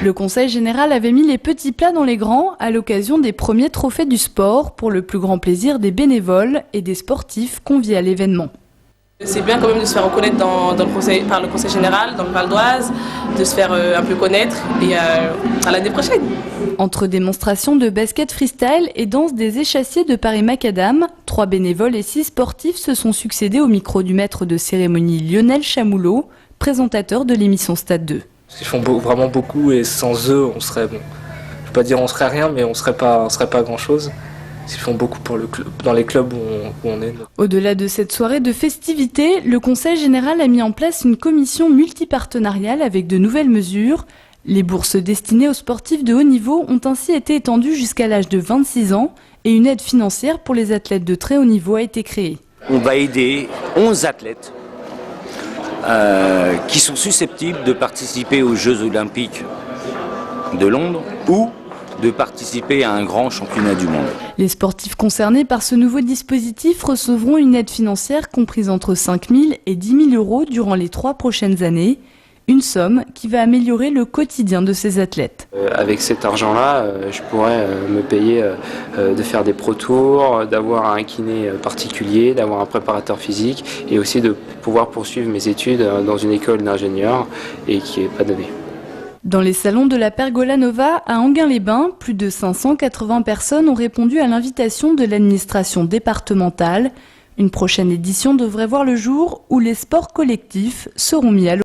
Le Conseil général avait mis les petits plats dans les grands à l'occasion des premiers trophées du sport pour le plus grand plaisir des bénévoles et des sportifs conviés à l'événement. C'est bien quand même de se faire reconnaître par le Conseil général, dans le Val d'Oise, de se faire un peu connaître et à l'année prochaine. Entre démonstrations de basket freestyle et danse des échassiers de Paris-Macadam, 3 bénévoles et 6 sportifs se sont succédés au micro du maître de cérémonie Lionel Chamoulot, présentateur de l'émission Stade 2. Ils font vraiment beaucoup et sans eux, on serait, bon, je vais pas dire on serait rien, mais on serait pas grand-chose. Ils font beaucoup pour dans les clubs où on est. Au-delà de cette soirée de festivités, le Conseil général a mis en place une commission multipartenariale avec de nouvelles mesures. Les bourses destinées aux sportifs de haut niveau ont ainsi été étendues jusqu'à l'âge de 26 ans et une aide financière pour les athlètes de très haut niveau a été créée. On va aider 11 athlètes qui sont susceptibles de participer aux Jeux Olympiques de Londres ou de participer à un grand championnat du monde. Les sportifs concernés par ce nouveau dispositif recevront une aide financière comprise entre 5 000 et 10 000 euros durant les 3 prochaines années. Une somme qui va améliorer le quotidien de ces athlètes. Avec cet argent-là, je pourrais me payer de faire des pro tours, d'avoir un kiné particulier, d'avoir un préparateur physique et aussi de pouvoir poursuivre mes études dans une école d'ingénieur et qui n'est pas donnée. Dans les salons de la Pergola Nova à Enghien-les-Bains, plus de 580 personnes ont répondu à l'invitation de l'administration départementale. Une prochaine édition devrait voir le jour où les sports collectifs seront mis à l'honneur.